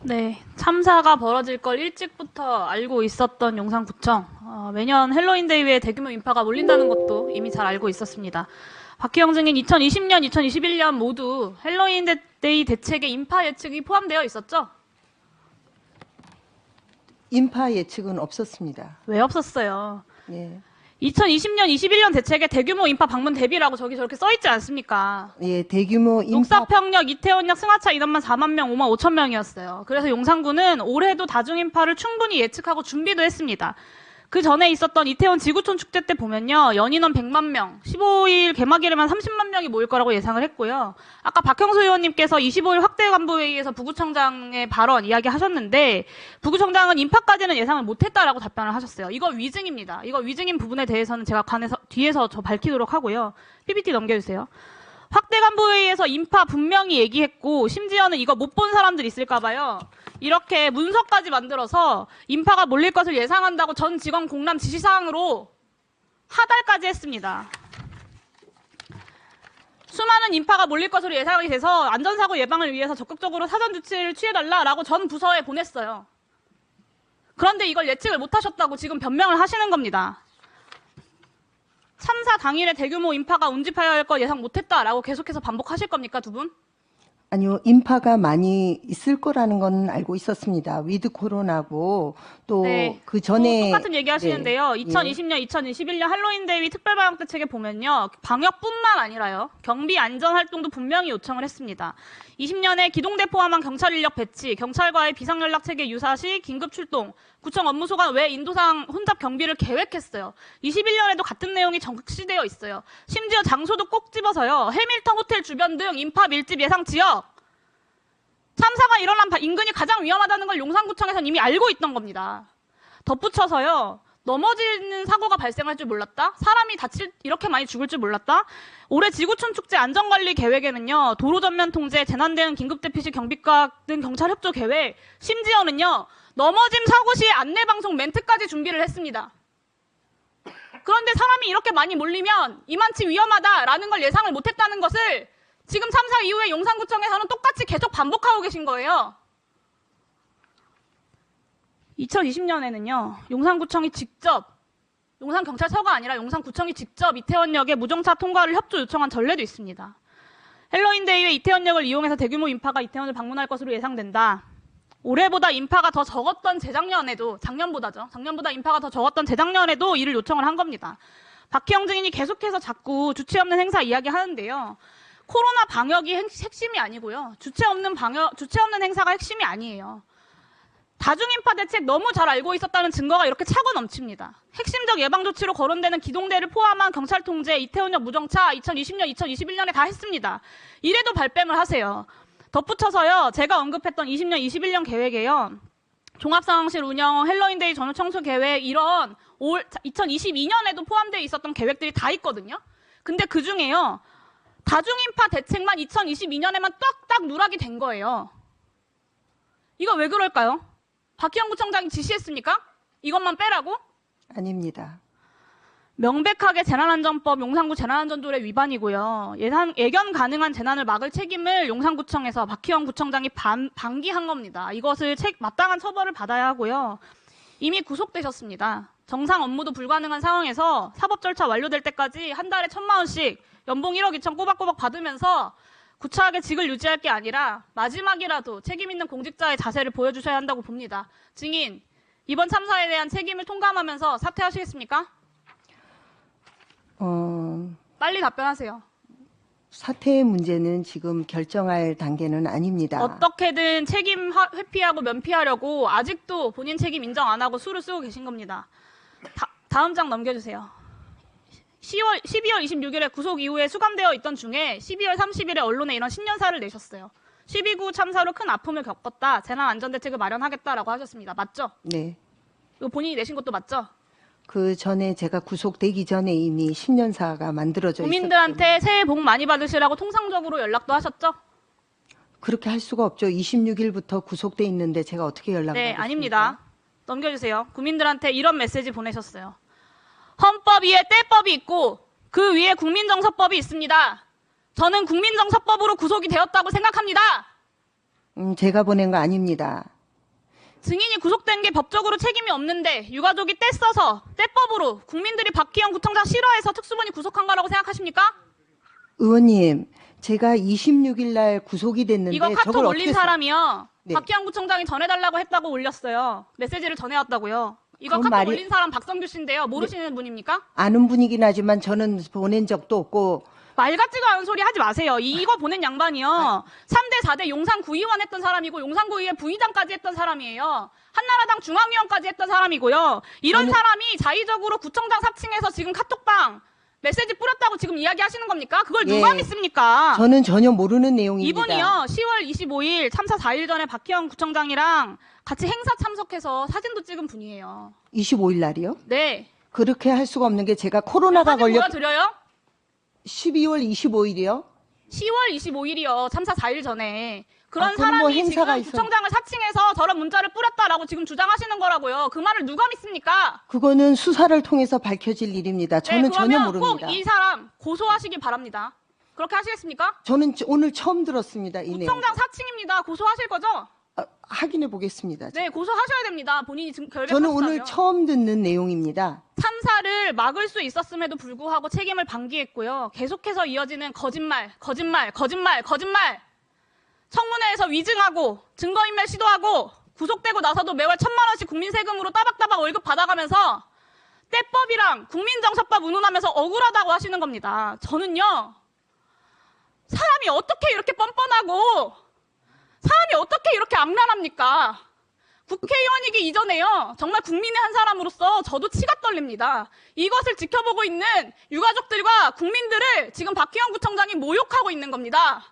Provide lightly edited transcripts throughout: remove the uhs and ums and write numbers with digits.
네, 참사가 벌어질 걸 일찍부터 알고 있었던 용산구청. 매년 헬로윈데이에 대규모 인파가 몰린다는 것도 이미 잘 알고 있었습니다. 박희영 증인 2020년, 2021년 모두 헬로윈데이 대책에 인파 예측이 포함되어 있었죠? 인파 예측은 없었습니다. 왜 없었어요? 예, 2020년, 21년 대책에 대규모 인파 방문 대비라고 저렇게 써있지 않습니까? 예, 대규모 인파 녹사평역, 이태원역, 승하차 인원만 4만 명, 5만 5천 명이었어요. 그래서 용산구는 올해도 다중인파를 충분히 예측하고 준비도 했습니다. 그 전에 있었던 이태원 지구촌 축제 때 보면요. 연인원 100만 명, 15일 개막일에만 30만 명이 모일 거라고 예상을 했고요. 아까 박형수 의원님께서 25일 확대간부회의에서 부구청장의 발언 이야기하셨는데 부구청장은 인파까지는 예상을 못했다라고 답변을 하셨어요. 이거 위증입니다. 이거 위증인 부분에 대해서는 제가 뒤에서 저 밝히도록 하고요. PPT 넘겨주세요. 확대간부회의에서 인파 분명히 얘기했고 심지어는 이거 못 본 사람들 있을까 봐요. 이렇게 문서까지 만들어서 인파가 몰릴 것을 예상한다고 전 직원 공람 지시사항으로 하달까지 했습니다. 수많은 인파가 몰릴 것으로 예상이 돼서 안전사고 예방을 위해서 적극적으로 사전 조치를 취해달라라고 전 부서에 보냈어요. 그런데 이걸 예측을 못하셨다고 지금 변명을 하시는 겁니다. 참사 당일에 대규모 인파가 운집하여야 할 걸 예상 못했다라고 계속해서 반복하실 겁니까, 두 분? 아니요, 인파가 많이 있을 거라는 건 알고 있었습니다. 위드 코로나고 또 네. 그 전에 또 똑같은 얘기 하시는데요. 네. 2020년, 2021년 할로윈데이 특별방역대책에 보면요. 방역뿐만 아니라요. 경비 안전활동도 분명히 요청을 했습니다. 20년에 기동대 포함한 경찰 인력 배치, 경찰과의 비상연락체계 유사 시 긴급 출동, 구청 업무소관 외 인도상 혼잡 경비를 계획했어요. 21년에도 같은 내용이 적시되어 있어요. 심지어 장소도 꼭 집어서요. 해밀턴 호텔 주변 등 인파 밀집 예상 지역, 참사가 일어난 인근이 가장 위험하다는 걸 용산구청에서는 이미 알고 있던 겁니다. 덧붙여서요. 넘어지는 사고가 발생할 줄 몰랐다? 사람이 이렇게 많이 죽을 줄 몰랐다? 올해 지구촌 축제 안전관리 계획에는요. 도로 전면 통제, 재난대응 긴급대피시 경비과 등 경찰 협조 계획, 심지어는요. 넘어짐 사고 시에 안내방송 멘트까지 준비를 했습니다. 그런데 사람이 이렇게 많이 몰리면 이만치 위험하다라는 걸 예상을 못했다는 것을 지금 참사 이후에 용산구청에서는 똑같이 계속 반복하고 계신 거예요. 2020년에는요. 용산구청이 직접, 용산경찰서가 아니라 용산구청이 직접 이태원역에 무정차 통과를 협조 요청한 전례도 있습니다. 헬로윈데이에 이태원역을 이용해서 대규모 인파가 이태원을 방문할 것으로 예상된다. 올해보다 인파가 더 적었던 재작년에도, 작년보다 인파가 더 적었던 재작년에도 이를 요청을 한 겁니다. 박희영 증인이 계속해서 자꾸 주체 없는 행사 이야기하는데요. 코로나 방역이 핵심이 아니고요. 주체 없는 행사가 핵심이 아니에요. 다중인파 대책 너무 잘 알고 있었다는 증거가 이렇게 차고 넘칩니다. 핵심적 예방조치로 거론되는 기동대를 포함한 경찰 통제, 이태원역 무정차 2020년, 2021년에 다 했습니다. 이래도 발뺌을 하세요. 덧붙여서요. 제가 언급했던 20년, 21년 계획에요. 종합상황실 운영, 헬로윈데이 전후 청소 계획 이런 2022년에도 포함되어 있었던 계획들이 다 있거든요. 근데 그중에요. 다중인파 대책만 2022년에만 딱 누락이 된 거예요. 이거 왜 그럴까요? 박희영 구청장이 지시했습니까? 이것만 빼라고? 아닙니다. 명백하게 재난안전법 용산구 재난안전조례 위반이고요. 예견 가능한 재난을 막을 책임을 용산구청에서 박희영 구청장이 방기한 겁니다. 이것을 마땅한 처벌을 받아야 하고요. 이미 구속되셨습니다. 정상 업무도 불가능한 상황에서 사법 절차 완료될 때까지 한 달에 1,000만 원씩 연봉 1억 2천 꼬박꼬박 받으면서 구차하게 직을 유지할 게 아니라 마지막이라도 책임 있는 공직자의 자세를 보여주셔야 한다고 봅니다. 증인, 이번 참사에 대한 책임을 통감하면서 사퇴하시겠습니까? 빨리 답변하세요. 사퇴의 문제는 지금 결정할 단계는 아닙니다. 어떻게든 책임 회피하고 면피하려고 아직도 본인 책임 인정 안 하고 수를 쓰고 계신 겁니다. 다음 장 넘겨주세요. 12월 26일에 구속 이후에 수감되어 있던 중에 12월 30일에 언론에 이런 신년사를 내셨어요. 12구 참사로 큰 아픔을 겪었다. 재난안전대책을 마련하겠다라고 하셨습니다. 맞죠? 네. 이거 본인이 내신 것도 맞죠? 그 전에 제가 구속되기 전에 이미 신년사가 만들어져 있었기 국민들한테 새해 복 많이 받으시라고 통상적으로 연락도 하셨죠? 그렇게 할 수가 없죠. 26일부터 구속돼 있는데 제가 어떻게 연락을 네, 하겠습니까? 아닙니다. 넘겨주세요. 국민들한테 이런 메시지 보내셨어요. 헌법 위에 때법이 있고 그 위에 국민정서법이 있습니다. 저는 국민정서법으로 구속이 되었다고 생각합니다. 제가 보낸 거 아닙니다. 증인이 구속된 게 법적으로 책임이 없는데 유가족이 떼써서 떼법으로 국민들이 박희영 구청장 싫어해서 특수본이 구속한 거라고 생각하십니까? 의원님, 제가 26일 날 구속이 됐는데 이거 카톡 저걸 올린 어떻게 사람이요. 네. 박희영 구청장이 전해달라고 했다고 올렸어요. 메시지를 전해왔다고요. 이거 그건 카톡 말이- 올린 사람 박성규 씨인데요. 모르시는 분입니까? 아는 분이긴 하지만 저는 보낸 적도 없고 말 같지가 않은 소리 하지 마세요. 이거 보낸 양반이요. 3대 4대 용산 구의원 했던 사람이고 용산 구의회 부의장까지 했던 사람이에요. 한나라당 중앙위원까지 했던 사람이고요. 이런 사람이 자의적으로 구청장 사칭해서 지금 카톡방 메시지 뿌렸다고 지금 이야기하시는 겁니까? 그걸 누가 예. 믿습니까? 저는 전혀 모르는 내용입니다. 이분이요. 10월 25일 참사 4일 전에 박희영 구청장이랑 같이 행사 참석해서 사진도 찍은 분이에요. 25일 날이요? 네. 그렇게 할 수가 없는 게 제가 코로나가 사진 걸려 보여드려요? 12월 25일이요? 10월 25일이요. 참사 4일 전에. 그런 그건 뭐 사람이 행사가 지금 구청장을 사칭해서 저런 문자를 뿌렸다라고 지금 주장하시는 거라고요. 그 말을 누가 믿습니까? 그거는 수사를 통해서 밝혀질 일입니다. 저는 전혀 그러면 모릅니다. 꼭 이 사람 고소하시기 바랍니다. 그렇게 하시겠습니까? 저는 오늘 처음 들었습니다. 이 내용. 구청장 사칭입니다. 고소하실 거죠? 확인해 보겠습니다. 네, 고소하셔야 됩니다. 본인이 결백하시다면. 저는 오늘 처음 듣는 내용입니다. 참사를 막을 수 있었음에도 불구하고 책임을 방기했고요. 계속해서 이어지는 거짓말. 청문회에서 위증하고 증거인멸 시도하고 구속되고 나서도 매월 1,000만 원씩 국민 세금으로 따박따박 월급 받아가면서 떼법이랑 국민정서법 운운하면서 억울하다고 하시는 겁니다. 저는요. 사람이 어떻게 이렇게 뻔뻔하고 사람이 어떻게 이렇게 악랄합니까? 국회의원이기 이전에요. 정말 국민의 한 사람으로서 저도 치가 떨립니다. 이것을 지켜보고 있는 유가족들과 국민들을 지금 박희영 구청장이 모욕하고 있는 겁니다.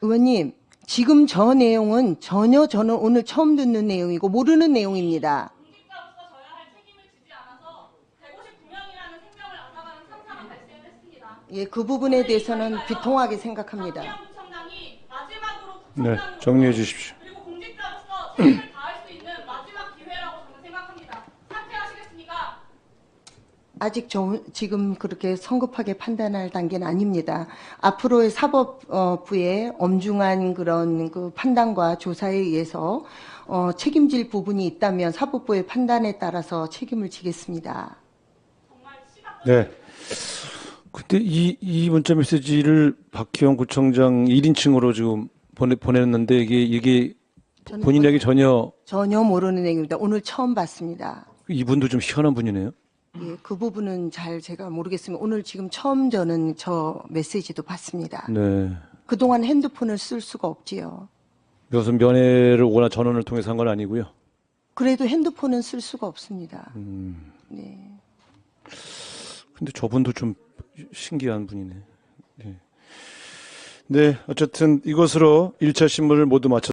의원님, 지금 저 내용은 전혀 저는 오늘 처음 듣는 내용이고 모르는 내용입니다. 공직자로서 져야 할 책임을 지지 않아서 159명이라는 생명을 앗아가는 참사가 발생했습니다. 예, 그 부분에 대해서는 비통하게 생각합니다. 박희영 구청장이 마지막으로 네, 구청장으로 정리해 주십시오. 그리고 공직자로서 책임을 다할 수 있는 마지막 기회라고 저는 생각합니다. 사퇴하시겠습니까? 아직 지금 그렇게 성급하게 판단할 단계는 아닙니다. 앞으로의 사법부의 엄중한 그런 그 판단과 조사에 의해서 책임질 부분이 있다면 사법부의 판단에 따라서 책임을 지겠습니다. 네. 근데 이 문자 메시지를 박희영 구청장 1인칭으로 지금 보냈는데 이게 저는 본인에게 전혀 모르는 내용입니다. 오늘 처음 봤습니다. 이분도 좀 희한한 분이네요. 예, 그 부분은 잘 제가 모르겠습니다. 오늘 지금 처음 저는 저 메시지도 봤습니다. 네. 그동안 핸드폰을 쓸 수가 없지요. 무슨 면회를 오거나 전원을 통해서 한 건 아니고요. 그래도 핸드폰은 쓸 수가 없습니다. 네. 근데 저분도 좀 신기한 분이네. 네. 네, 어쨌든 이것으로 1차 신문을 모두 마쳤습니다.